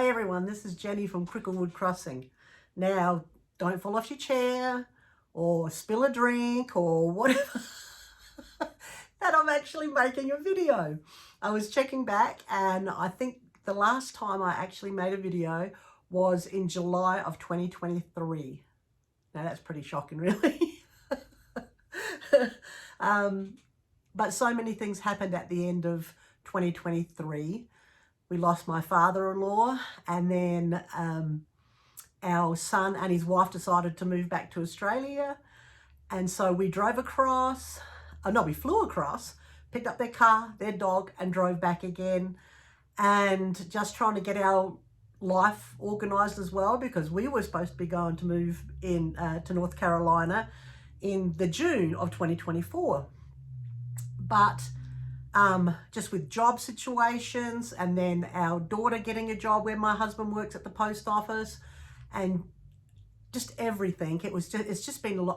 Hi everyone, this is Jenny from Cricklewood Crossing. Now, don't fall off your chair or spill a drink or whatever that I'm actually making a video. I was checking back and I think the last time I actually made a video was in July of 2023. Now that's pretty shocking really. But so many things happened at the end of 2023. We lost my father-in-law, and then our son and his wife decided to move back to Australia. And so we drove across, we flew across, picked up their car, their dog, and drove back again. And just trying to get our life organised as well, because we were supposed to be going to move in to North Carolina in the June of 2024. But just with job situations, and then our daughter getting a job where my husband works at the post office, and just everything. It's just been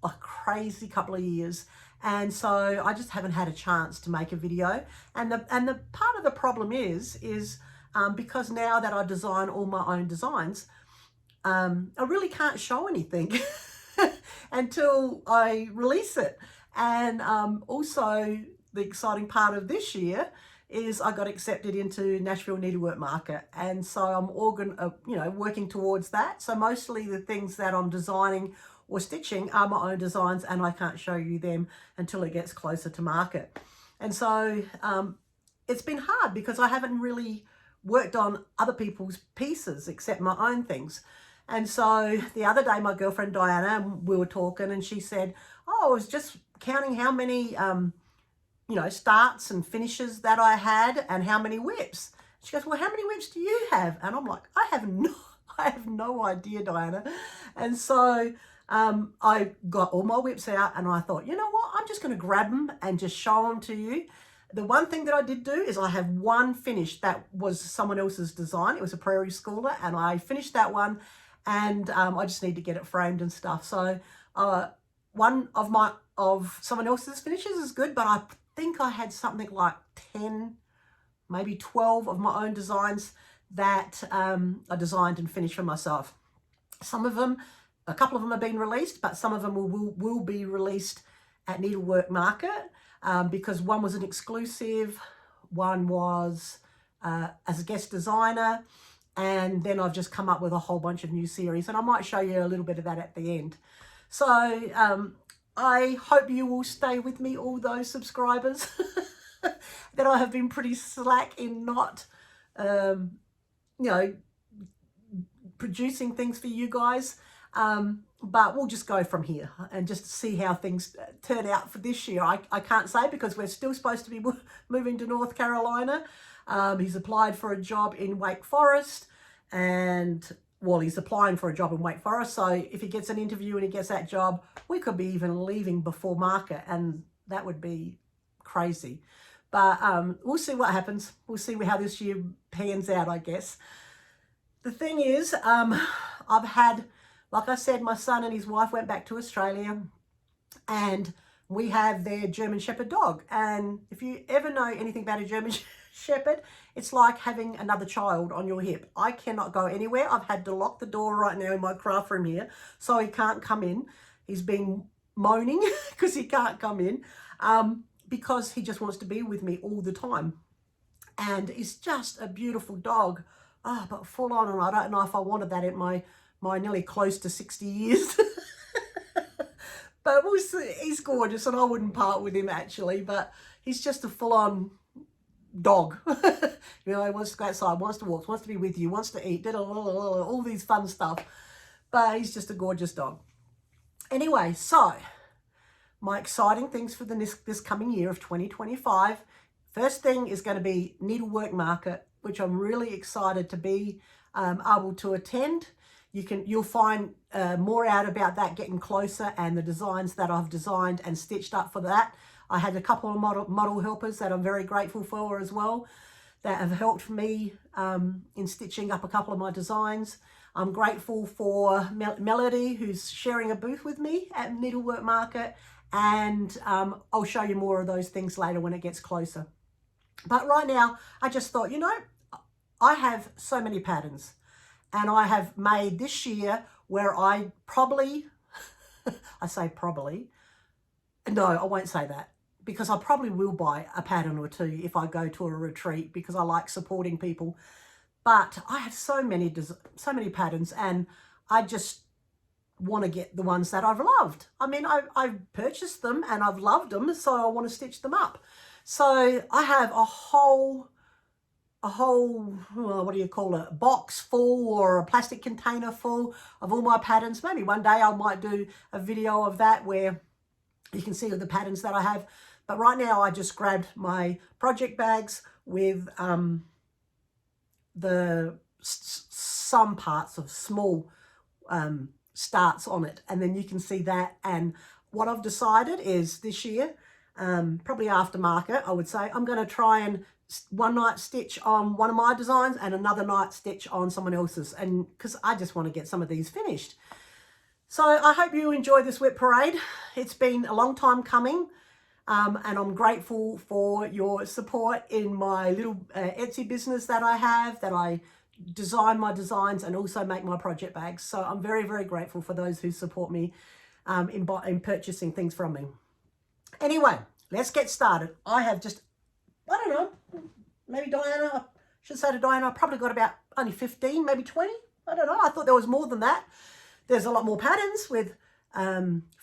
a crazy couple of years, and so I just haven't had a chance to make a video. And the part of the problem is because now that I design all my own designs, I really can't show anything until I release it. And also, the exciting part of this year is I got accepted into Nashville Needlework Market, and so I'm working towards that. So mostly the things that I'm designing or stitching are my own designs, and I can't show you them until it gets closer to market. And so it's been hard because I haven't really worked on other people's pieces except my own things. And so the other day, my girlfriend Diana, we were talking, and she said, oh, I was just counting how many starts and finishes that I had and how many WIPs. She goes, well, how many WIPs do you have? And I'm like, I have no idea, Diana. And so I got all my WIPs out, and I thought, you know what, I'm just going to grab them and just show them to you. The one thing that I did do is I have one finished that was someone else's design. It was a prairie schooler, and I finished that one, and I just need to get it framed and stuff. So one of someone else's finishes is good, but I think I had something like 10, maybe 12 of my own designs that I designed and finished for myself. Some of them, a couple of them have been released, but some of them will be released at Needlework Market, because one was an exclusive, one was as a guest designer, and then I've just come up with a whole bunch of new series, and I might show you a little bit of that at the end. So I hope you will stay with me, all those subscribers, that I have been pretty slack in not, producing things for you guys. But we'll just go from here and just see how things turn out for this year. I can't say, because we're still supposed to be moving to North Carolina. He's applied for a job in Wake Forest, and well, he's applying for a job in Wake Forest. So if he gets an interview and he gets that job, we could be even leaving before market, and that would be crazy. But we'll see what happens. We'll see how this year pans out, I guess. The thing is, I've had, like I said, my son and his wife went back to Australia, and we have their German Shepherd dog. And if you ever know anything about a German Shepherd, it's like having another child on your hip. I cannot go anywhere. I've had to lock the door right now in my craft room here, so he can't come in. He's been moaning because he can't come in, because he just wants to be with me all the time. And he's just a beautiful dog. Oh, but full on, and I don't know if I wanted that in my nearly close to 60 years. But we'll see. He's gorgeous, and I wouldn't part with him actually, but he's just a full-on dog. He wants to go outside, wants to walk, wants to be with you, wants to eat, all these fun stuff. But he's just a gorgeous dog. Anyway, so my exciting things for this coming year of 2025. First thing is going to be Needlework Market, which I'm really excited to be able to attend. You'll find more out about that getting closer, and the designs that I've designed and stitched up for that. I had a couple of model helpers that I'm very grateful for as well, that have helped me in stitching up a couple of my designs. I'm grateful for Melody, who's sharing a booth with me at Needlework Market, and I'll show you more of those things later when it gets closer. But right now, I just thought, I have so many patterns, and I have made this year where I probably, I say probably, no, I won't say that, because I probably will buy a pattern or two if I go to a retreat, because I like supporting people. But I have so many patterns, and I just want to get the ones that I've loved. I mean, I've purchased them and I've loved them, so I want to stitch them up. So I have a whole, what do you call it, box full, or a plastic container full of all my patterns. Maybe one day I might do a video of that where you can see the patterns that I have. But right now I just grabbed my project bags with some parts of small starts on it, and then you can see that. And what I've decided is this year, probably aftermarket, I would say, I'm going to try and one night stitch on one of my designs and another night stitch on someone else's, and because I just want to get some of these finished. So I hope you enjoy this WIP Parade. It's been a long time coming, and I'm grateful for your support in my little Etsy business that I have, that I design my designs and also make my project bags. So I'm very, very grateful for those who support me in purchasing things from me. Anyway, let's get started. I have just, I don't know, maybe Diana, I should say to Diana, I probably got about only 15, maybe 20. I don't know. I thought there was more than that. There's a lot more patterns with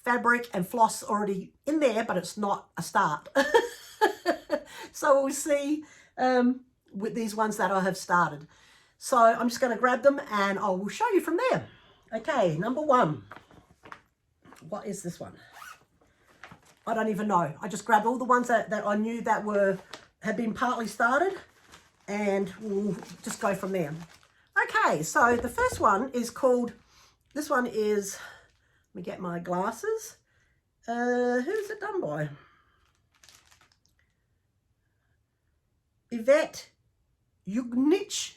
fabric and floss already in there, but it's not a start. So we'll see with these ones that I have started. So I'm just going to grab them and I will show you from there. Okay, number one. What is this one? I don't even know. I just grabbed all the ones that I knew that had been partly started, and we'll just go from there. Okay, so the first one is called, this one is, let me get my glasses. Who's it done by? Yvette Ugnich,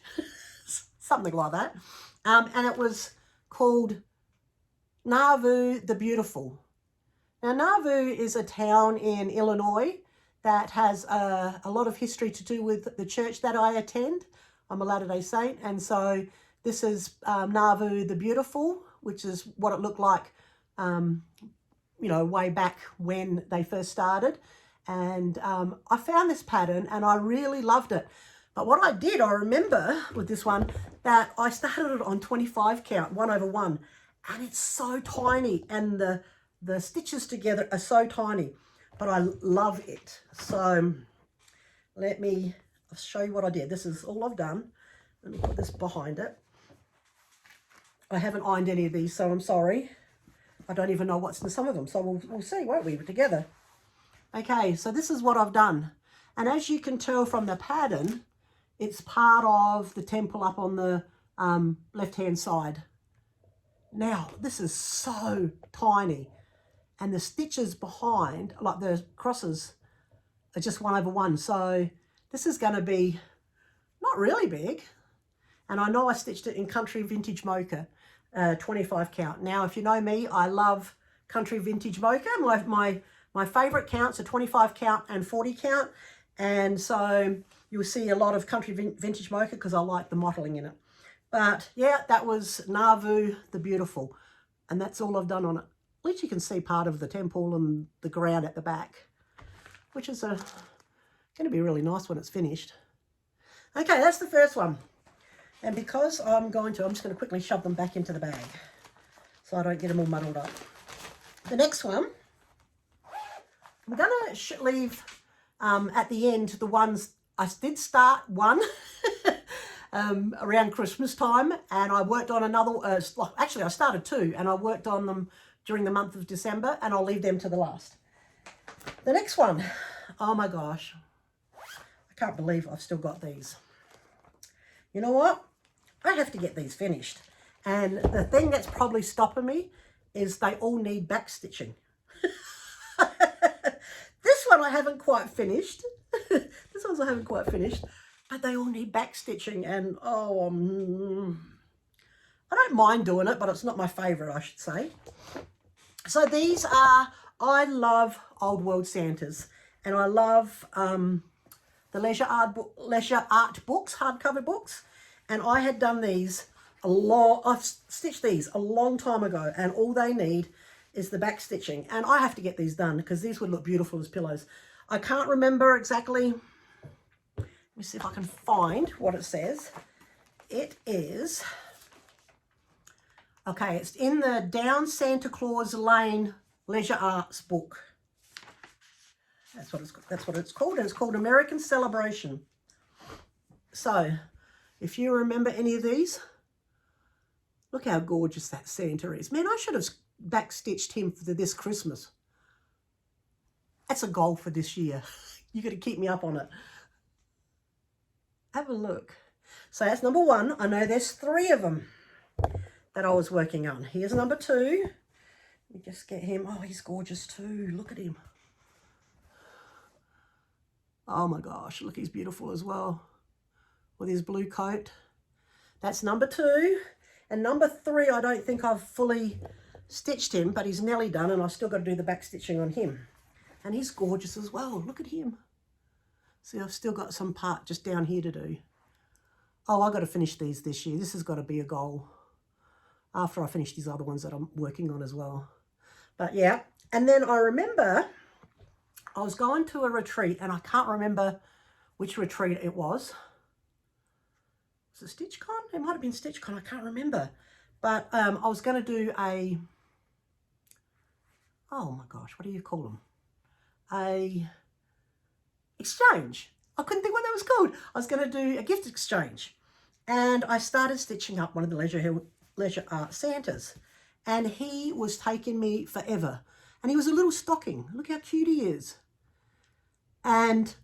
something like that. And it was called Nauvoo the Beautiful. Now, Nauvoo is a town in Illinois that has a lot of history to do with the church that I attend. I'm a Latter-day Saint, and so this is Nauvoo the Beautiful, which is what it looked like, you know, way back when they first started. And I found this pattern and I really loved it. But what I did, I remember with this one, that I started it on 25 count, 1/1, and it's so tiny, and the stitches together are so tiny, but I love it. So I'll show you what I did. This is all I've done. Let me put this behind it. I haven't ironed any of these, so I'm sorry. I don't even know what's in some of them, so we'll see, won't we, together? Okay, so this is what I've done. And as you can tell from the pattern, it's part of the temple up on the left-hand side. Now, this is so tiny. And the stitches behind, like the crosses, are just 1/1. So this is going to be not really big. And I know I stitched it in Country Vintage Mocha, 25 count. Now, if you know me, I love Country Vintage Mocha. My favourite counts are 25 count and 40 count. And so you'll see a lot of Country Vintage Mocha because I like the mottling in it. But yeah, that was Nauvoo the Beautiful. And that's all I've done on it. At least you can see part of the temple and the ground at the back, which is going to be really nice when it's finished. Okay, that's the first one. And because I'm just going to quickly shove them back into the bag so I don't get them all muddled up. The next one, I'm going to leave at the end the ones, I did start one around Christmas time, and I worked on another, actually I started two, and I worked on them during the month of December, and I'll leave them to the last. The next one, oh my gosh, I can't believe I've still got these. You know what? I have to get these finished. And the thing that's probably stopping me is they all need back stitching. This one I haven't quite finished. This one's I haven't quite finished, but they all need back stitching, and I don't mind doing it, but it's not my favourite, I should say. So these are, I love Old World Santas, and I love the leisure art books, hardcover books. And I had done these I've stitched these a long time ago, and all they need is the back stitching. And I have to get these done because these would look beautiful as pillows. I can't remember exactly. Let me see if I can find what it says. It is, okay, it's in the Down Santa Claus Lane Leisure Arts book. That's what it's called, and it's called American Celebration. So, if you remember any of these, look how gorgeous that Santa is. Man, I should have backstitched him for this Christmas. That's a goal for this year. You got to keep me up on it. Have a look. So that's number one. I know there's 3 of them that I was working on. Here's number 2. Let me just get him. Oh, he's gorgeous too. Look at him. Oh my gosh, look, he's beautiful as well with his blue coat. That's number 2. And number 3, I don't think I've fully stitched him, but he's nearly done, and I've still got to do the back stitching on him. And he's gorgeous as well. Look at him. See, I've still got some part just down here to do. Oh, I've got to finish these this year. This has got to be a goal after I finish these other ones that I'm working on as well. But yeah, and then I remember I was going to a retreat, and I can't remember which retreat it was. Was it StitchCon? It might have been StitchCon, I can't remember. But I was going to do a, oh my gosh, what do you call them? A exchange. I couldn't think what that was called. I was going to do a gift exchange. And I started stitching up one of the Leisure Art Santas. And he was taking me forever. And he was a little stocking. Look how cute he is. And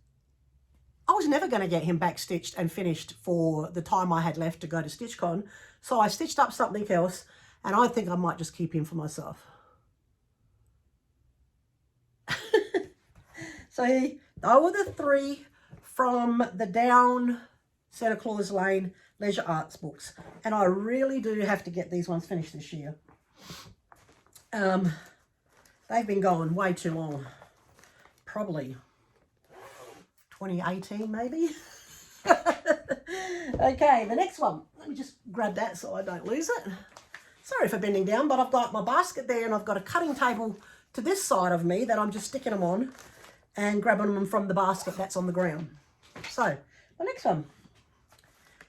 I was never going to get him back stitched and finished for the time I had left to go to StitchCon. So I stitched up something else, and I think I might just keep him for myself. So they were the 3 from the Down Santa Claus Lane Leisure Arts books. And I really do have to get these ones finished this year. They've been going way too long. Probably 2018 maybe. Okay, the next one. Let me just grab that so I don't lose it. Sorry for bending down, but I've got my basket there, and I've got a cutting table to this side of me that I'm just sticking them on and grabbing them from the basket that's on the ground. So, the next one.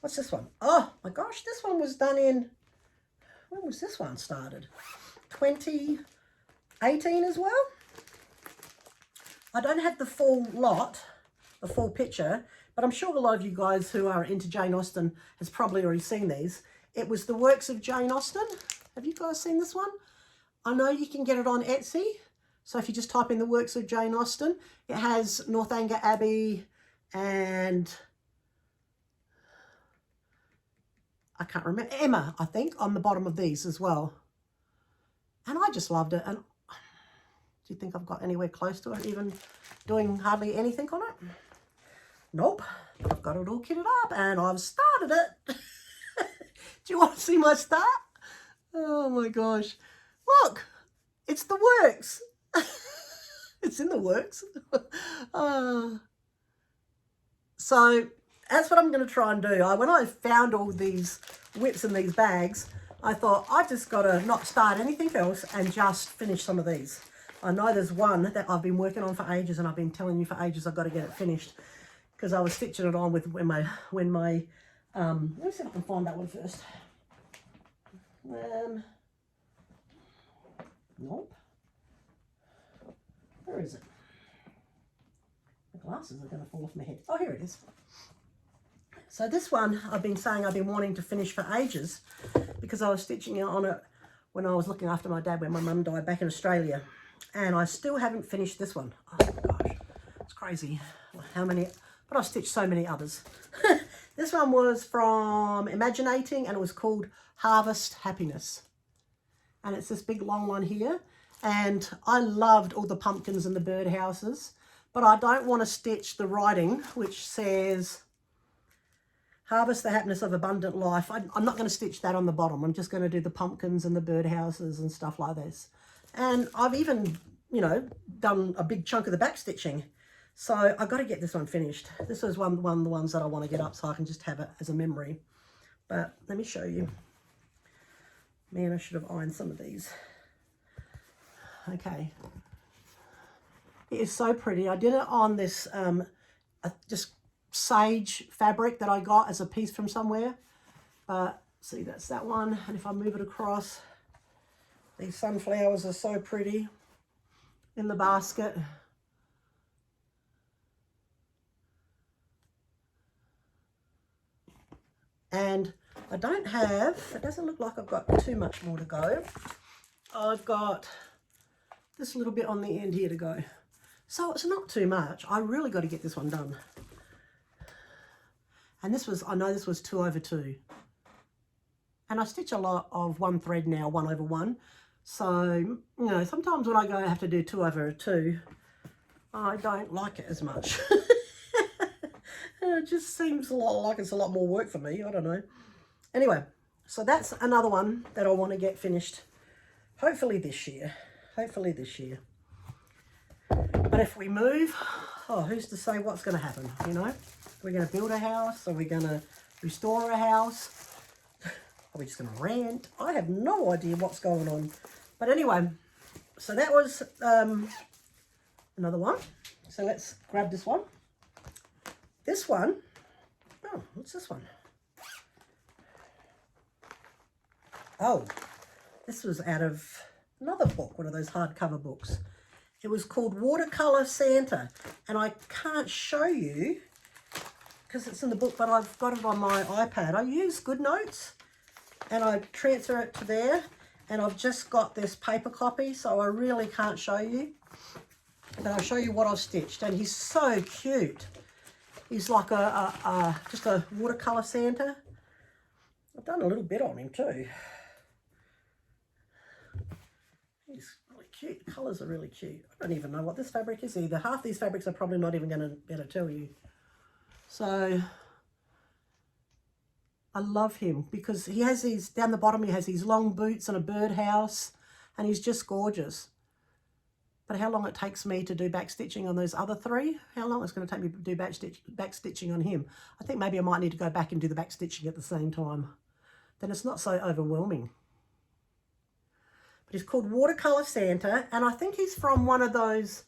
What's this one? Oh my gosh, this one was done in, when was this one started? 2018 as well. I don't have the full lot, the full picture, but I'm sure a lot of you guys who are into Jane Austen has probably already seen these. It was the works of Jane Austen. Have you guys seen this one? I know you can get it on Etsy. So if you just type in the works of Jane Austen, it has Northanger Abbey and I can't remember, Emma, I think, on the bottom of these as well. And I just loved it. And do you think I've got anywhere close to it, even doing hardly anything on it? Nope. I've got it all kitted up and I've started it. Do you want to see my start? Oh my gosh. Look, it's the works. It's in the works. So that's what I'm going to try and do. When I found all these WIPs in these bags, I thought I just got to not start anything else and just finish some of these. I know there's one that I've been working on for ages, and I've been telling you for ages I've got to get it finished because I was stitching it on with when my let me see if I can find that one first. Nope. Where is it? The glasses are going to fall off my head. Oh, here it is. So this one I've been saying I've been wanting to finish for ages because I was stitching on it when I was looking after my dad when my mum died back in Australia. And I still haven't finished this one. Oh my gosh, it's crazy how many, but I've stitched so many others. This one was from Imaginating and it was called Harvest Happiness. And it's this big long one here. And I loved all the pumpkins and the birdhouses, but I don't want to stitch the writing which says Harvest the Happiness of Abundant Life. I'm not going to stitch that on the bottom. I'm just going to do the pumpkins and the birdhouses and stuff like this. And I've even, you know, done a big chunk of the back stitching. So I've got to get this one finished. This is one of the ones that I want to get up so I can just have it as a memory. But let me show you. Man, I should have ironed some of these. Okay. It is so pretty. I did it on this just sage fabric that I got as a piece from somewhere. But see, that's that one. And if I move it across, these sunflowers are so pretty in the basket. And I don't have, it doesn't look like I've got too much more to go. I've got this little bit on the end here to go. So it's not too much. I really got to get this one done. And this was, I know this was 2/2. And I stitch a lot of one thread now, 1/1. So, you know, sometimes when I go, I have to do 2/2. I don't like it as much. It just seems a lot like it's a lot more work for me. I don't know. Anyway, so that's another one that I want to get finished. Hopefully this year. Hopefully this year. But if we move, oh, who's to say what's going to happen, you know? We're going to build a house. Are we going to restore a house? Are we just going to rent? I have no idea what's going on. But anyway, so that was another one. So let's grab this one. This one, oh, what's this one? Oh, this was out of another book, one of those hardcover books. It was called Watercolor Santa, and I can't show you because it's in the book, but I've got it on my iPad. I use GoodNotes, and I transfer it to there, and I've just got this paper copy, so I really can't show you. But I'll show you what I've stitched, and he's so cute. He's like just a watercolor Santa. I've done a little bit on him too. He's really cute. The colours are really cute. I don't even know what this fabric is either. Half these fabrics are probably not even going to be able to tell you. So I love him because he has these, down the bottom he has these long boots and a birdhouse, and he's just gorgeous. But how long it takes me to do back stitching on those other three, how long it's going to take me to do back stitching on him. I think maybe I might need to go back and do the back stitching at the same time. Then it's not so overwhelming. But he's called Watercolor Santa, and I think he's from one of those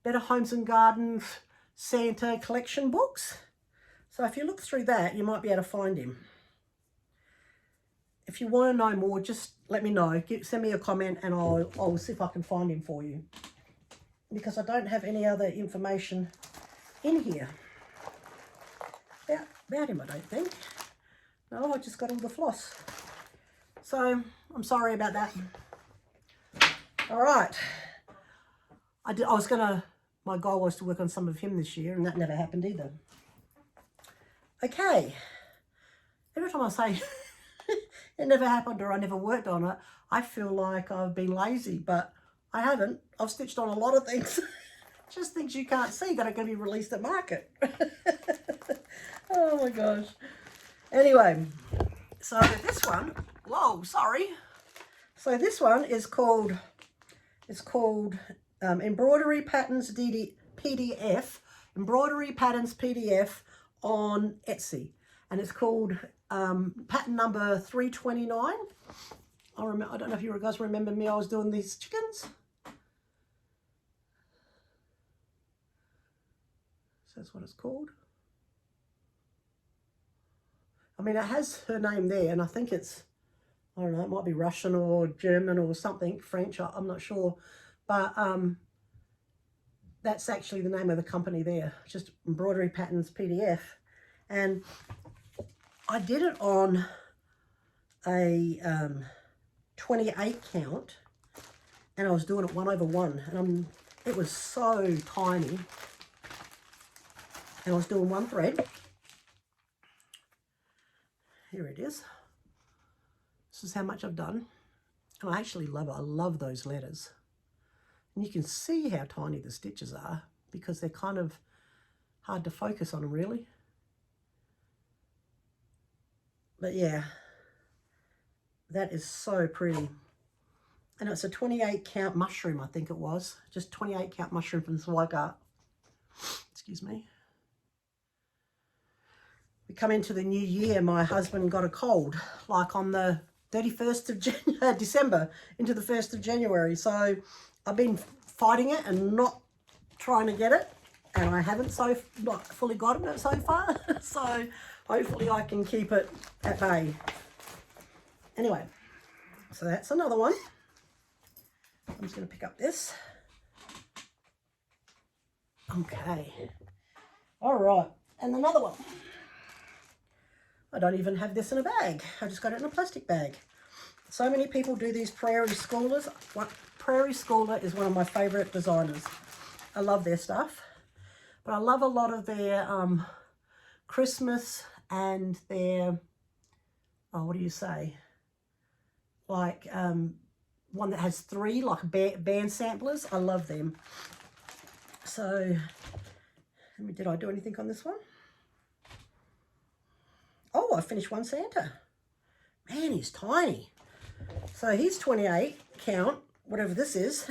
Better Homes and Gardens Santa collection books. So if you look through that, you might be able to find him. If you want to know more, just let me know. Send me a comment and I'll see if I can find him for you. Because I don't have any other information in here about him, I don't think. No, I just got all the floss. So I'm sorry about that. All right. My goal was to work on some of him this year, and that never happened either. Okay. Every time I say it never happened or I never worked on it, I feel like I've been lazy, but I haven't. I've stitched on a lot of things. Just things you can't see that are going to be released at market. Oh my gosh. Anyway, so this one, whoa, sorry. So this one is called, Embroidery Patterns PDF, Embroidery Patterns PDF on Etsy. And it's called pattern number 329. I don't know if you guys remember me, I was doing these chickens. So that's what it's called. I mean, it has her name there, and I think it's, I don't know, it might be Russian or German or something, French, I'm not sure. But that's actually the name of the company there, just Embroidery Patterns PDF. And I did it on a 28 count, and I was doing it 1/1, and it was so tiny, and I was doing one thread. Here it is. This is how much I've done, and I actually love it. I love those letters, and you can see how tiny the stitches are because they're kind of hard to focus on them, really. But yeah, that is so pretty. And it's a 28 count mushroom, I think it was. Just 28 count mushroom from Swigart. excuse me. We come into the new year, my husband got a cold, like on the 31st of December into the 1st of January. So I've been fighting it and not trying to get it, and I haven't not fully gotten it so far. So hopefully I can keep it at bay. Anyway, so that's another one. I'm just going to pick up this. Okay. All right, and another one. I don't even have this in a bag. I just got it in a plastic bag. So many people do these prairie schoolers. Prairie Schooler is one of my favourite designers. I love their stuff. But I love a lot of their Christmas and their, oh, what do you say? Like one that has 3, like band samplers. I love them. So, did I do anything on this one? Oh, I finished one Santa. Man, he's tiny. So he's 28 count, whatever this is.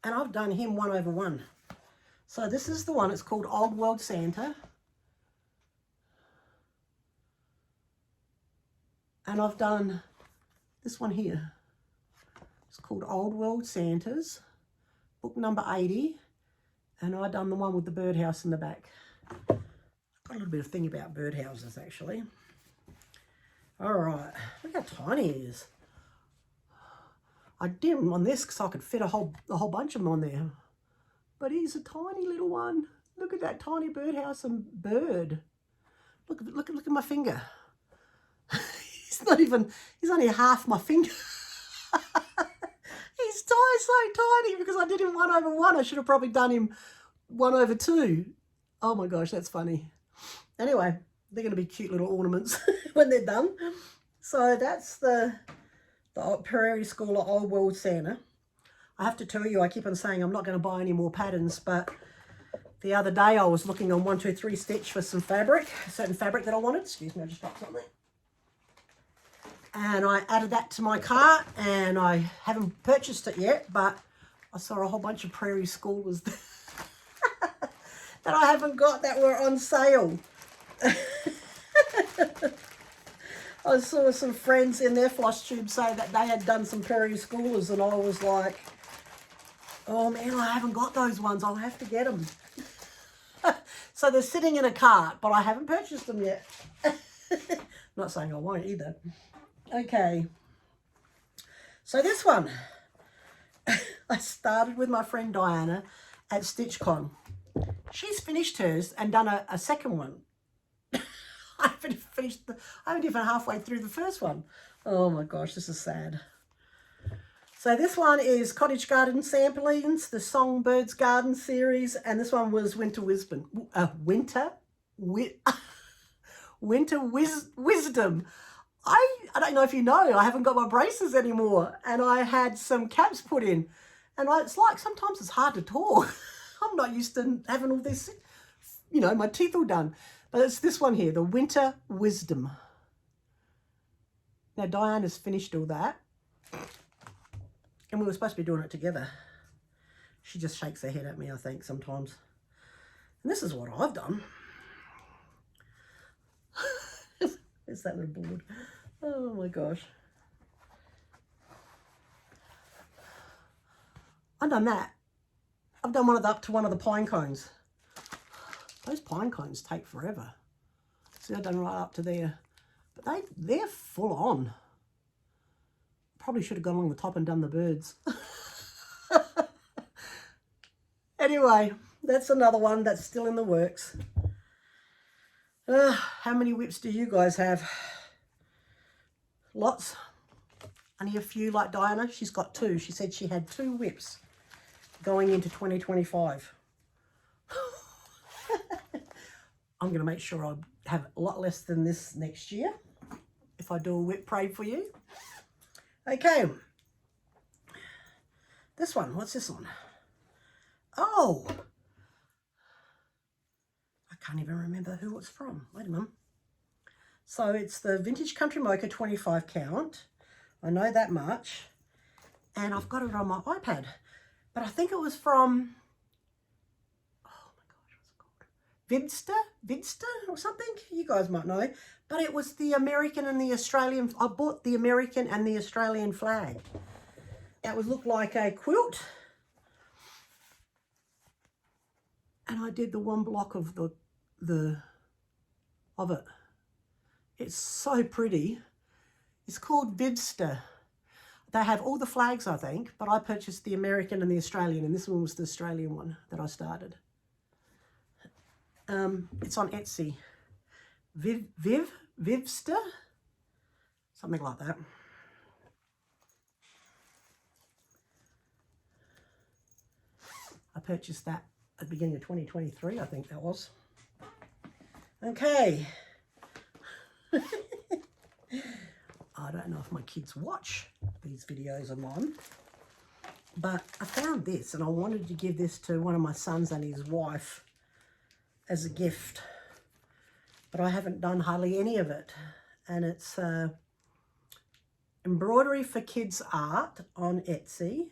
And I've done him 1/1. So this is the one, it's called Old World Santa. And I've done this one here. It's called Old World Santas, book number 80. And I've done the one with the birdhouse in the back. Got a little bit of thing about birdhouses, actually. All right, look how tiny he is. I did him on this because I could fit a whole bunch of them on there. But he's a tiny little one. Look at that tiny birdhouse and bird. Look at my finger. He's only half my finger. He's so tiny because I did him 1/1. I should have probably done him 1/2. Oh my gosh, that's funny. Anyway, they're going to be cute little ornaments when they're done. So that's the Prairie Schooler Old World Santa. I have to tell you, I keep on saying I'm not going to buy any more patterns, but the other day I was looking on 123 Stitch for some fabric, a certain fabric that I wanted. Excuse me, I just dropped something. And I added that to my cart, and I haven't purchased it yet, but I saw a whole bunch of Prairie Schoolers that I haven't got that were on sale. I saw some friends in their Flosstube say that they had done some Prairie Schoolers, and I was like, oh man, I haven't got those ones. I'll have to get them. So they're sitting in a cart, but I haven't purchased them yet. Not saying I won't either. Okay. So this one, I started with my friend Diana at StitchCon. She's finished hers and done a second one. I haven't even halfway through the first one. Oh my gosh, this is sad. So this one is Cottage Garden Samplings, the Songbirds Garden series, and this one was Winter Wisdom. I don't know if you know, I haven't got my braces anymore, and I had some caps put in, and it's like sometimes it's hard to talk. I'm not used to having all this, you know, my teeth all done. But it's this one here, the Winter Wisdom. Now Diana's finished all that, and we were supposed to be doing it together. She just shakes her head at me, I think, sometimes. And this is what I've done. It's that little board. Oh my gosh. I've done that. I've done up to one of the pine cones. Those pine cones take forever. See, I've done right up to there. But they're full on. Probably should have gone along the top and done the birds. Anyway, that's another one that's still in the works. How many WIPs do you guys have? Lots? Only a few like Diana? She's got 2. She said she had 2 WIPs going into 2025. I'm going to make sure I have a lot less than this next year if I do a WIP Parade for you. Okay. This one, what's this one? Oh! I can't even remember who it's from. Wait a minute. So it's the Vintage Country Mocha 25 count. I know that much. And I've got it on my iPad. But I think it was from... Oh my gosh, Vidster or something. You guys might know. But it was the American and the Australian. I bought the American and the Australian flag. It would look like a quilt. And I did the one block of it. It's so pretty. It's called Vidster. They have all the flags, I think, but I purchased the American and the Australian, and this one was the Australian one that I started. It's on Etsy. Vivster? Something like that. I purchased that at the beginning of 2023, I think that was. Okay. I don't know if my kids watch these videos of mine, but I found this and I wanted to give this to one of my sons and his wife as a gift, but I haven't done hardly any of it. And it's embroidery for kids art on Etsy,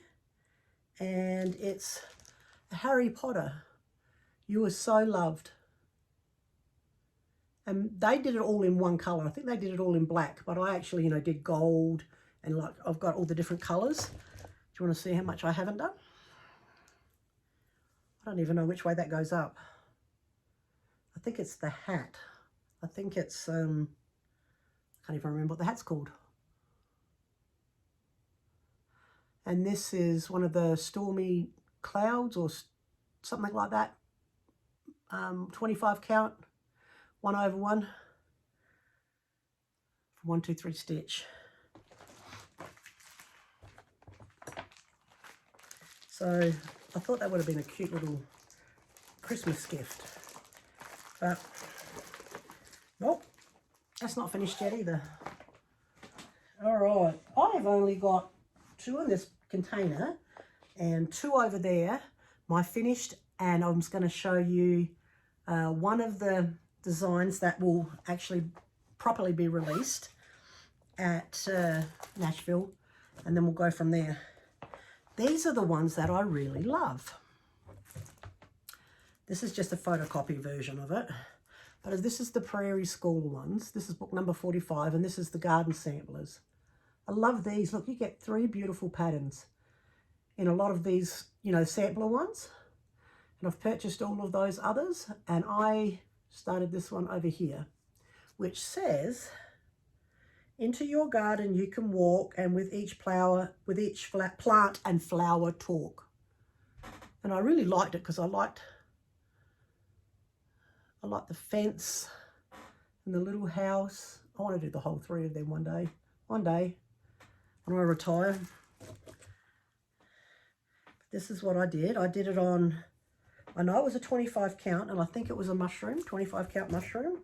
and it's Harry Potter, You Were So Loved. And they did it all in one colour. I think they did it all in black, but I actually, you know, did gold, and like I've got all the different colours. Do you want to see how much I haven't done? I don't even know which way that goes up. I think it's the hat. I think it's, I can't even remember what the hat's called. And this is one of the stormy clouds or something like that. 25 count. 1/1 for 1, 2, 3 stitch. So I thought that would have been a cute little Christmas gift, but nope, that's not finished yet either. All right, I've only got 2 in this container and 2 over there, my finished, and I'm just going to show you one of the designs that will actually properly be released at Nashville, and then we'll go from there. These are the ones that I really love. This is just a photocopy version of it, but this is the Prairie School ones. This is book number 45, and this is the Garden Samplers. I love these. Look, you get 3 beautiful patterns in a lot of these, you know, sampler ones, and I've purchased all of those others, and I started this one over here, which says, into your garden you can walk, and with each plant and flower talk. And I really liked it because I liked the fence and the little house. I want to do the whole 3 of them one day when I retire. This is what I did. I did it on, I know it was a 25 count, and I think it was a mushroom, 25 count mushroom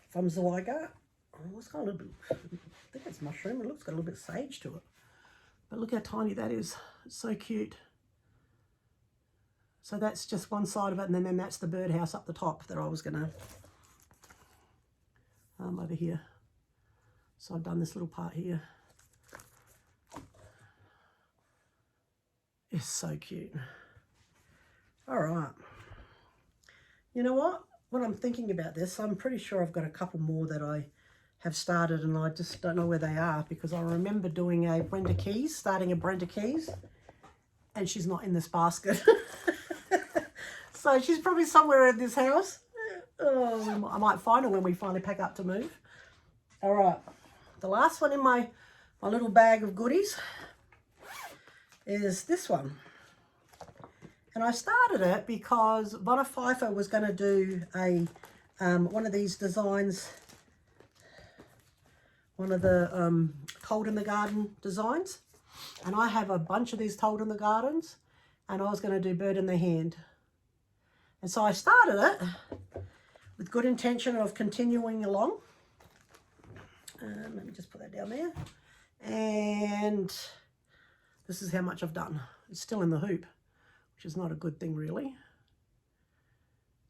from Zweigart. Oh, it's got a little bit, I think it's mushroom. It looks got a little bit of sage to it. But look how tiny that is. It's so cute. So that's just one side of it, and then that's the birdhouse up the top that I was going to, over here. So I've done this little part here. It's so cute. All right. You know what? When I'm thinking about this, I'm pretty sure I've got a couple more that I have started, and I just don't know where they are, because I remember doing a Brenda Keys, starting a Brenda Keys, and she's not in this basket. So she's probably somewhere in this house. Oh, I might find her when we finally pack up to move. All right. The last one in my little bag of goodies is this one. And I started it because Vanna Pfeiffer was going to do a one of these designs, one of the Cold in the Garden designs. And I have a bunch of these Cold in the Gardens, and I was going to do Bird in the Hand. And so I started it with good intention of continuing along. Let me just put that down there. And this is how much I've done. It's still in the hoop, which is not a good thing really.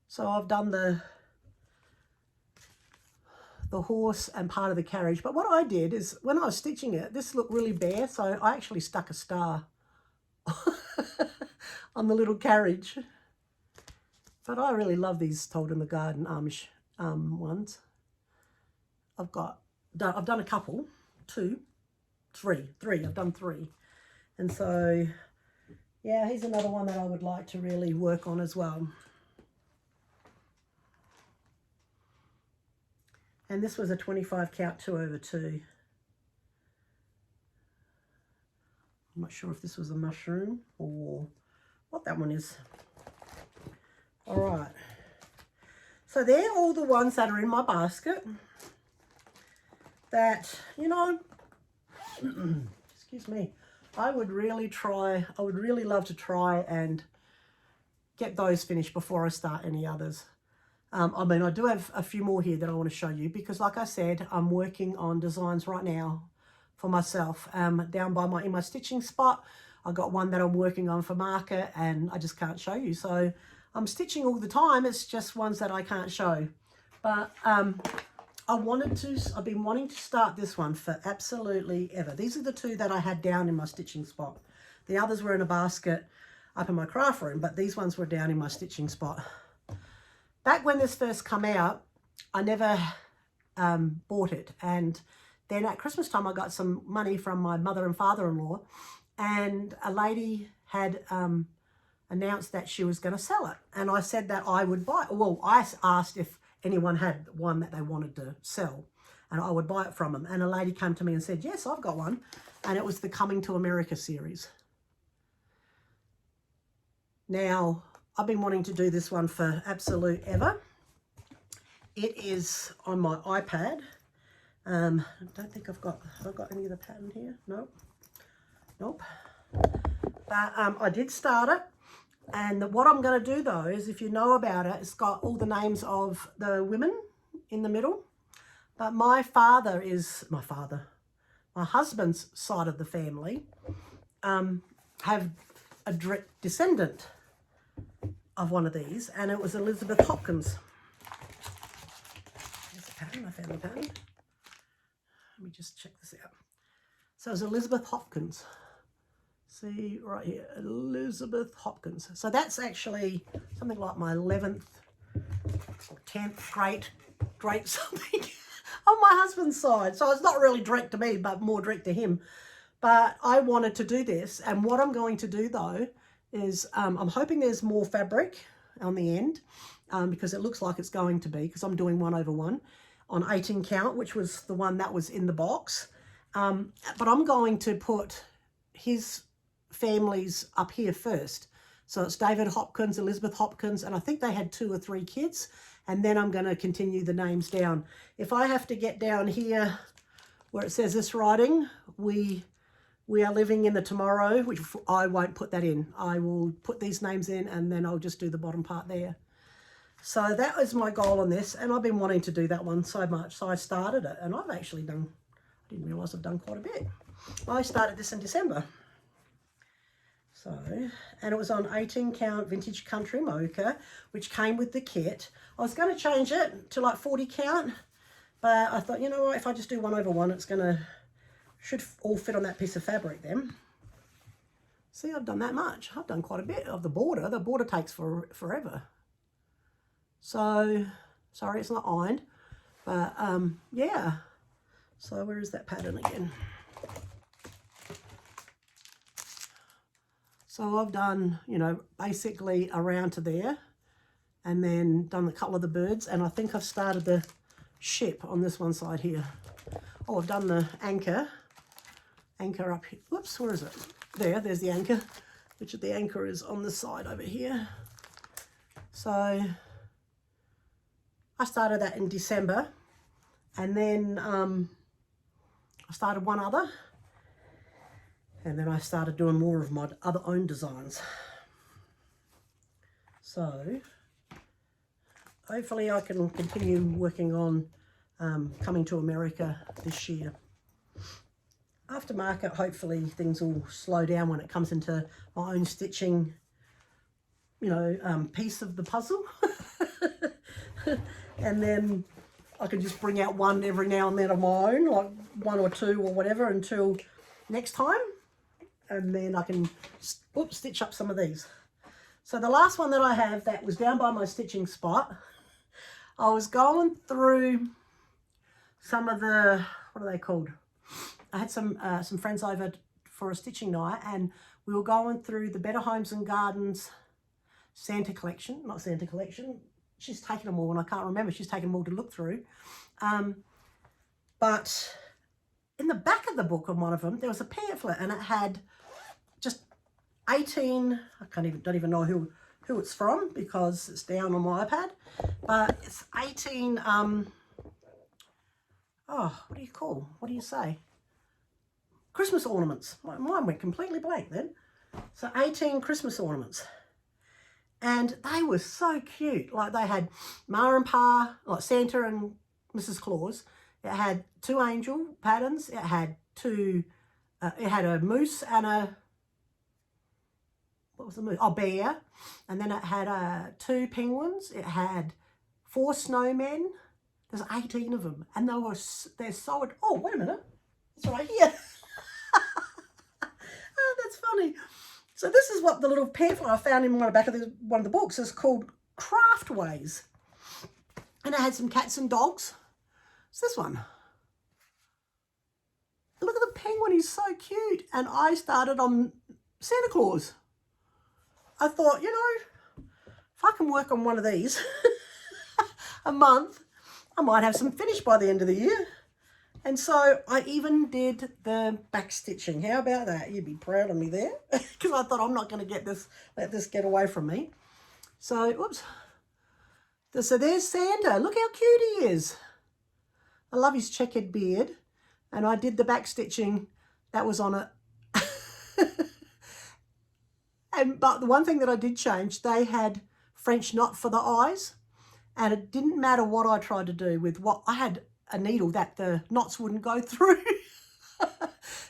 So I've done the horse and part of the carriage. But what I did is, when I was stitching it, this looked really bare, so I actually stuck a star on the little carriage. But I really love these Told in the Garden Amish ones. I've done a couple, three. I've done 3. And so, yeah, here's another one that I would like to really work on as well. And this was a 25 count 2/2. I'm not sure if this was a mushroom or what that one is. All right. So they're all the ones that are in my basket that, you know, excuse me, I would really love to try and get those finished before I start any others. I mean, I do have a few more here that I want to show you because, like I said, I'm working on designs right now for myself. Down in my stitching spot, I got one that I'm working on for market, and I just can't show you. So I'm stitching all the time. It's just ones that I can't show. But I've been wanting to start this one for absolutely ever. These are the 2 that I had down in my stitching spot. The others were in a basket up in my craft room, but these ones were down in my stitching spot. Back when this first come out, I never bought it. And then at Christmas time, I got some money from my mother and father-in-law, and a lady had announced that she was going to sell it. And I said that I would buy it. Well, I asked if anyone had one that they wanted to sell, and I would buy it from them. And a lady came to me and said, yes, I've got one. And it was the Coming to America series. Now, I've been wanting to do this one for absolute ever. It is on my iPad. I don't think have I got any of the pattern here? Nope. But I did start it. And what I'm going to do, though, is if you know about it, it's got all the names of the women in the middle. But my husband's side of the family have a direct descendant of one of these, and it was Elizabeth Hopkins. There's the pattern. I found the pattern. Let me just check this out. So it's Elizabeth Hopkins. See right here, Elizabeth Hopkins. So that's actually something like my 11th or 10th great something on my husband's side. So it's not really direct to me, but more direct to him. But I wanted to do this, and what I'm going to do though is I'm hoping there's more fabric on the end because it looks like it's going to be, because I'm doing 1/1 on 18 count, which was the one that was in the box. But I'm going to put his families up here first. So it's David Hopkins, Elizabeth Hopkins, and I think they had 2 or 3 kids. And then I'm going to continue the names down. If I have to get down here where it says this writing, we are living in the tomorrow, which I won't put that in. I will put these names in, and then I'll just do the bottom part there. So that was my goal on this, and I've been wanting to do that one so much. So I started it, and I've actually done, I didn't realise I've done quite a bit. I started this in December. So, and it was on 18 count vintage country mocha, which came with the kit. I was going to change it to like 40 count, but I thought, you know what, if I just do 1/1, it's should all fit on that piece of fabric then. See, I've done that much. I've done quite a bit of the border. The border takes forever. So, sorry, it's not ironed, but yeah. So where is that pattern again? So I've done, you know, basically around to there, and then done a couple of the birds, and I think I've started the ship on this one side here. Oh, I've done the anchor up here. Whoops, where is it? There's the anchor, which the anchor is on the side over here. So I started that in December, and then I started one other. And then I started doing more of my other own designs. So hopefully I can continue working on Coming to America this year. Aftermarket, hopefully things will slow down when it comes into my own stitching, you know, piece of the puzzle. And then I can just bring out one every now and then of my own, like 1 or 2 or whatever, until next time. And then I can stitch up some of these. So the last one that I have that was down by my stitching spot, I was going through some of the, what are they called? I had some friends over for a stitching night, and we were going through the Better Homes and Gardens Santa collection, not Santa collection. She's taken them all, and I can't remember. She's taken them all to look through. But in the back of the book on one of them, there was a pamphlet, and it had just 18, don't even know who it's from because it's down on my iPad, but it's 18, what do you say? Christmas ornaments. Mine went completely blank then. So 18 Christmas ornaments. And they were so cute. Like they had Ma and Pa, like Santa and Mrs. Claus. It had 2 angel patterns. It had it had a moose and a, what was the moose? Oh, bear. And then it had 2 penguins. It had 4 snowmen. There's 18 of them. And they're so, oh, wait a minute. It's right here. Oh, that's funny. So this is what the little pamphlet I found in the back of one of the books is called Craftways. And it had some cats and dogs. It's this one. Look at the penguin, he's so cute. And I started on Santa Claus. I thought, you know, if I can work on one of these a month, I might have some finished by the end of the year. And so I even did the back stitching. How about that? You'd be proud of me there. Because I thought I'm not going to let this get away from me. So, whoops. So there's Santa. Look how cute he is. I love his checkered beard. And I did the back stitching that was on it. But the one thing that I did change, they had French knot for the eyes. And it didn't matter what I tried to do with what I had a needle that the knots wouldn't go through.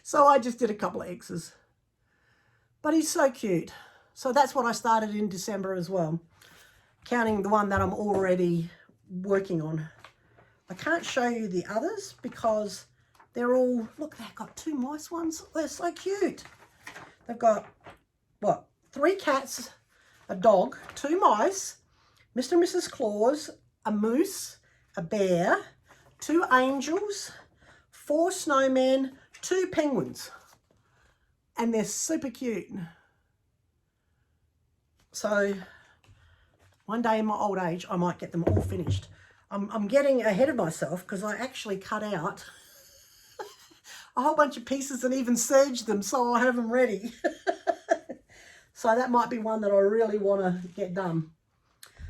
So I just did a couple of X's. But he's so cute. So that's what I started in December as well. Counting the one that I'm already working on. I can't show you the others because they're all, look, they've got 2 nice ones. They're so cute. They've got, what, 3 cats, a dog, 2 mice, Mr. and Mrs. Claus, a moose, a bear, 2 angels, 4 snowmen, 2 penguins. And they're super cute. So one day in my old age, I might get them all finished. I'm getting ahead of myself because I actually cut out a whole bunch of pieces and even serged them so I have them ready. So that might be one that I really want to get done.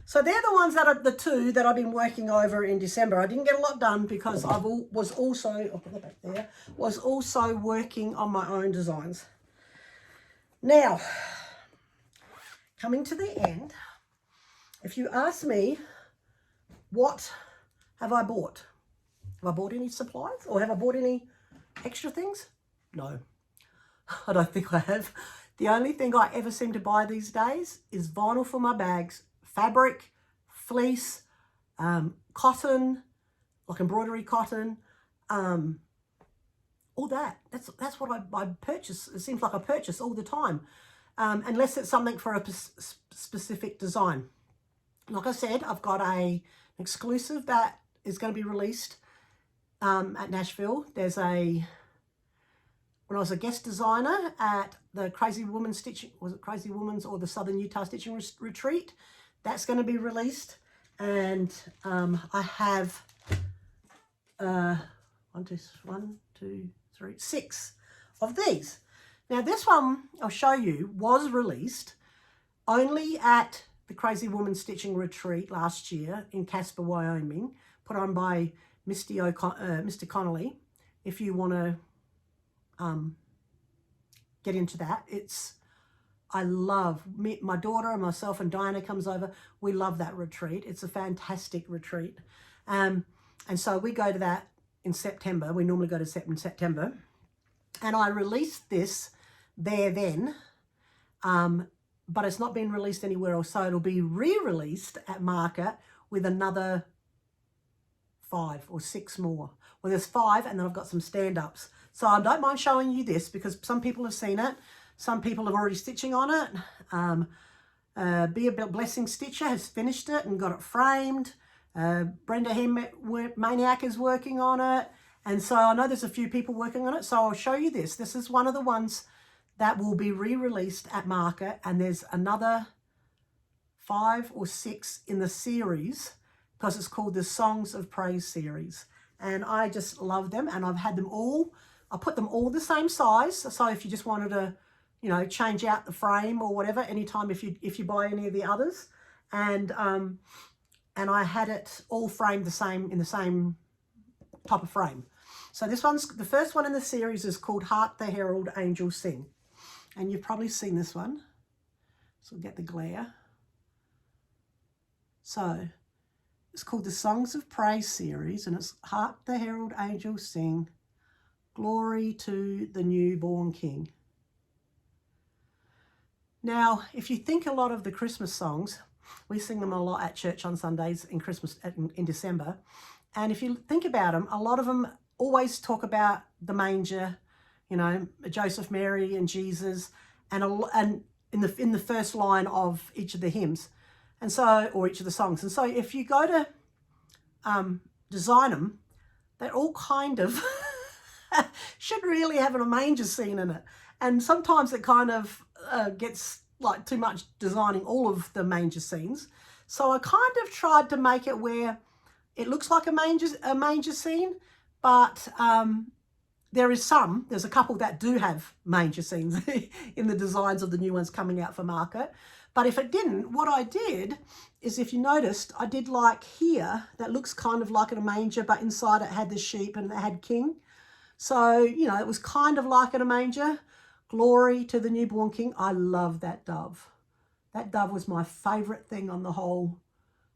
So they're the ones that are the 2 that I've been working over in December. I didn't get a lot done because I was also, I'll put that back there, was also working on my own designs. Now, coming to the end, if you ask me, what have I bought? Have I bought any supplies or have I bought any extra things? No, I don't think I have. The only thing I ever seem to buy these days is vinyl for my bags, fabric, fleece, cotton, like embroidery cotton, all that. That's what I purchase. It seems like I purchase all the time, unless it's something for a specific design. Like I said, I've got an exclusive that is going to be released at Nashville. There's when I was a guest designer at the Crazy Woman Stitching, was it Crazy Woman's or the Southern Utah Stitching Retreat? That's going to be released. And I have 6 of these. Now this one I'll show you was released only at the Crazy Woman Stitching Retreat last year in Casper, Wyoming, put on by Mr. Connolly. If you want to get into that, I love my daughter and myself, and Diana comes over. We love that retreat. It's a fantastic retreat. And so we go to that in September. We normally go to in September. And I released this there then, but it's not been released anywhere else. So it'll be re-released at market with another 5 or 6 more. Well, there's 5, and then I've got some stand-ups. So I don't mind showing you this because some people have seen it. Some people are already stitching on it. Be a Blessing Stitcher has finished it and got it framed. Brenda Maniac is working on it. And so I know there's a few people working on it. So I'll show you this. This is one of the ones that will be re-released at market. And there's another 5 or 6 in the series because it's called the Songs of Praise series. And I just love them. And I've had them all. I put them all the same size. So if you just wanted to, you know, change out the frame or whatever, anytime if you buy any of the others. And I had it all framed the same, in the same type of frame. So this one's, the first one in the series is called Hark the Herald Angels Sing. And you've probably seen this one. So we'll get the glare. So it's called the Songs of Praise series, and it's Hark the Herald Angels Sing, Glory to the Newborn King. Now, if you think a lot of the Christmas songs, we sing them a lot at church on Sundays in Christmas, in December. And if you think about them, a lot of them always talk about the manger, you know, Joseph, Mary, and Jesus, and in the first line of each of the hymns, and so, or each of the songs. And so, if you go to design them, they're all kind of should really have a manger scene in it. And sometimes it kind of gets like too much designing all of the manger scenes. So I kind of tried to make it where it looks like a manger scene, but there's a couple that do have manger scenes in the designs of the new ones coming out for market. But if it didn't, what I did is, if you noticed, I did like here, that looks kind of like a manger, but inside it had the sheep and it had king. So, you know, it was kind of like in a manger. Glory to the newborn king. I love that dove. That dove was my favourite thing on the whole.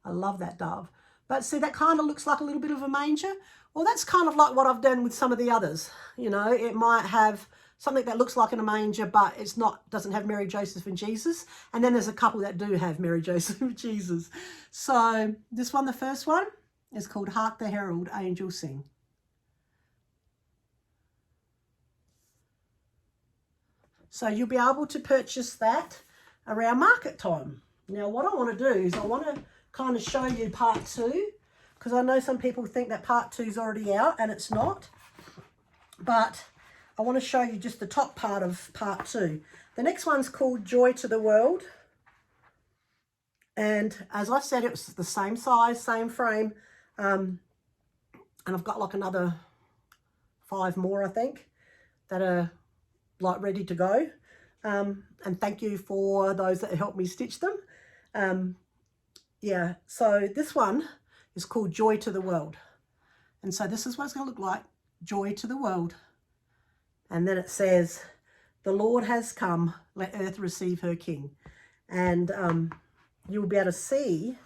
I love that dove. But see, that kind of looks like a little bit of a manger. Well, that's kind of like what I've done with some of the others. You know, it might have something that looks like in a manger, but it's not, doesn't have Mary, Joseph, and Jesus. And then there's a couple that do have Mary, Joseph, and Jesus. So this one, the first one, is called Hark the Herald Angels Sing. So you'll be able to purchase that around market time. Now, what I want to do is I want to kind of show you part 2, because I know some people think that part 2 is already out, and it's not. But I want to show you just the top part of part 2. The next one's called Joy to the World. And as I said, it was the same size, same frame. And I've got like another 5 more, I think, that are like ready to go. And thank you for those that helped me stitch them. Yeah, so this one is called Joy to the World. And so this is what it's going to look like, Joy to the World. And then it says, the Lord has come, let earth receive her King. And you'll be able to see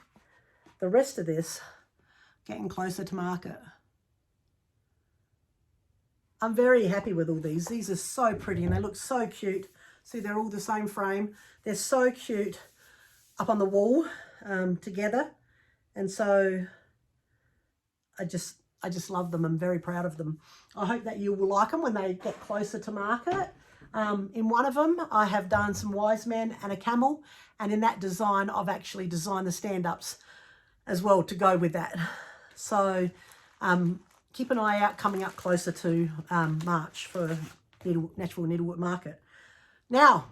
the rest of this getting closer to market. I'm very happy with all these. These are so pretty and they look so cute. See, they're all the same frame. They're so cute up on the wall together. And so I just love them. I'm very proud of them. I hope that you will like them when they get closer to market. In one of them, I have done some wise men and a camel. And in that design, I've actually designed the stand-ups as well to go with that. So keep an eye out coming up closer to March for Natural Needlework Market. Now,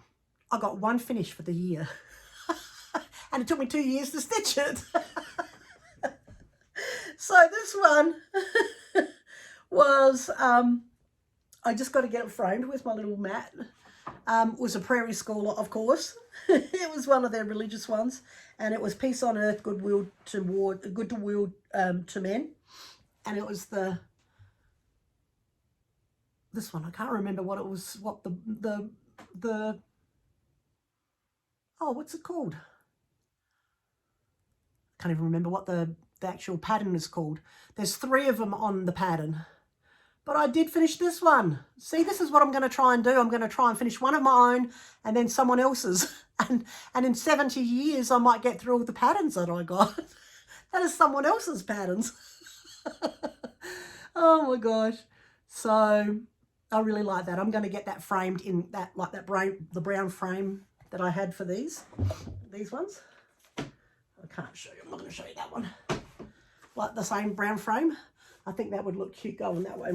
I got one finish for the year. And it took me 2 years to stitch it. So this one was, I just got to get it framed with my little mat. It was a prairie school, of course. It was one of their religious ones. And it was peace on earth, goodwill to men. And it was this one. I can't remember what it was, what oh, what's it called? I can't even remember what the actual pattern is called. There's 3 of them on the pattern. But I did finish this one. See, this is what I'm going to try and do. I'm going to try and finish one of my own and then someone else's. And in 70 years, I might get through all the patterns that I got. That is someone else's patterns. Oh my gosh. So I really like that. I'm going to get that framed in that, like that the brown frame that I had for these. these ones. I can't show you. I'm not going to show you that one. Like the same brown frame. I think that would look cute going that way.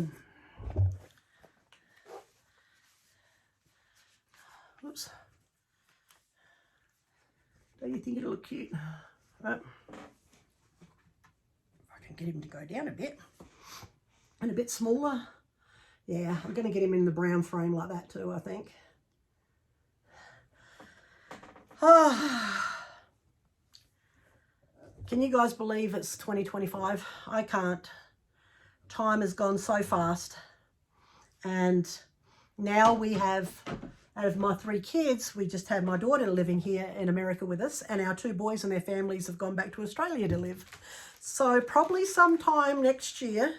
Oops. Don't you think it'll look cute? Right. I can get him to go down a bit. And a bit smaller. Yeah, I'm going to get him in the brown frame like that too, I think. Can you guys believe it's 2025? I can't. Time has gone so fast. And now we have, out of my 3 kids, we just have my daughter living here in America with us, and our 2 boys and their families have gone back to Australia to live. So probably sometime next year,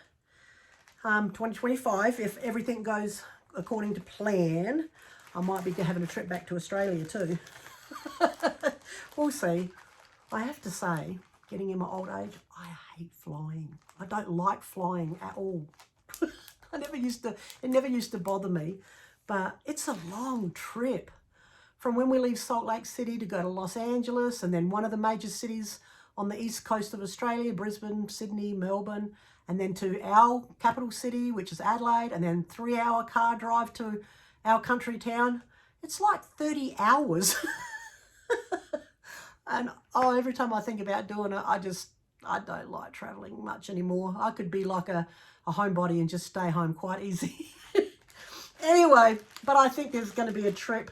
2025, if everything goes according to plan, I might be having a trip back to Australia too. We'll see. I have to say, getting in my old age, I hate flying. I don't like flying at all. It never used to bother me, but it's a long trip. From when we leave Salt Lake City to go to Los Angeles, and then one of the major cities on the east coast of Australia, Brisbane, Sydney, Melbourne, and then to our capital city, which is Adelaide, and then 3-hour car drive to our country town. It's like 30 hours. And every time I think about doing it, I don't like traveling much anymore. I could be like a homebody and just stay home quite easy. Anyway, but I think there's going to be a trip.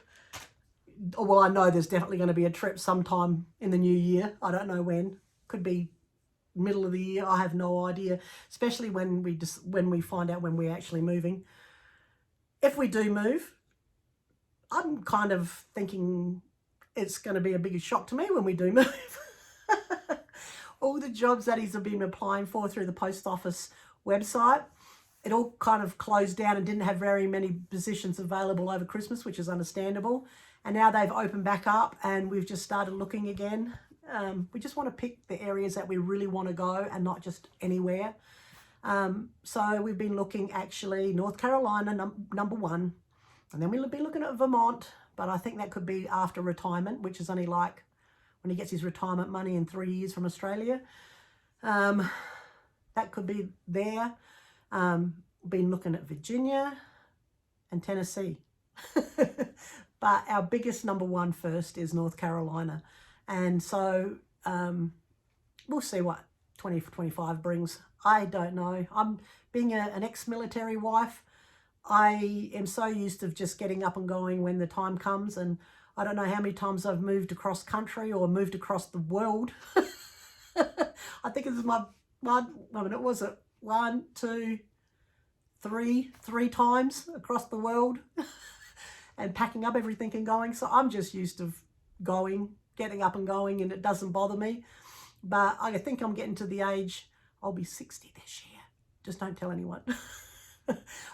Well, I know there's definitely going to be a trip sometime in the new year. I don't know when. Could be middle of the year. I have no idea. Especially when we find out when we're actually moving. If we do move, I'm kind of thinking it's going to be a bigger shock to me when we do move. All the jobs that he's been applying for through the post office website, it all kind of closed down and didn't have very many positions available over Christmas, which is understandable. And now they've opened back up and we've just started looking again. We just want to pick the areas that we really want to go and not just anywhere. So we've been looking actually North Carolina, number 1. And then we'll be looking at Vermont, but I think that could be after retirement, which is only like when he gets his retirement money in 3 years from Australia. That could be there. Been looking at Virginia and Tennessee. But our biggest number 1 first is North Carolina. And so we'll see what 2025 brings. I don't know. I'm being an ex-military wife. I am so used to just getting up and going when the time comes, and I don't know how many times I've moved across country or moved across the world. I think it was one, two, three times across the world and packing up everything and going. So I'm just used to getting up and going, and it doesn't bother me. But I think I'm getting to the age, I'll be 60 this year. Just don't tell anyone.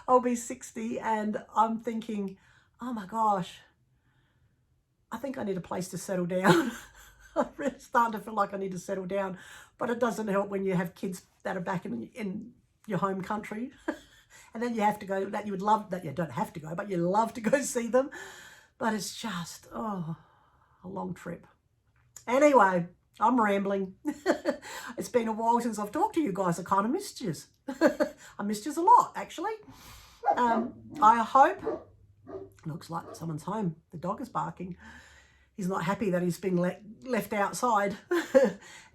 I'll be 60 and I'm thinking, oh my gosh, I think I need a place to settle down. I'm really starting to feel like I need to settle down, but it doesn't help when you have kids that are back in your home country. And then you have to go, that you would love, that you don't have to go, but you love to go see them. But it's just, a long trip. Anyway, I'm rambling. It's been a while since I've talked to you guys. I kind of missed you. I missed you a lot, actually. I hope, looks like someone's home. The dog is barking. He's not happy that he's been left outside.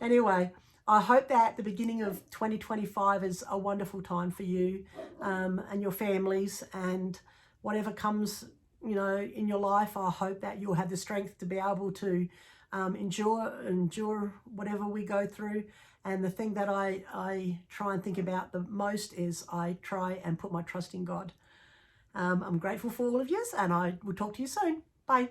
Anyway, I hope that the beginning of 2025 is a wonderful time for you and your families, and whatever comes, in your life. I hope that you'll have the strength to be able to endure whatever we go through. And the thing that I try and think about the most is I try and put my trust in God. I'm grateful for all of you, and I will talk to you soon. Bye.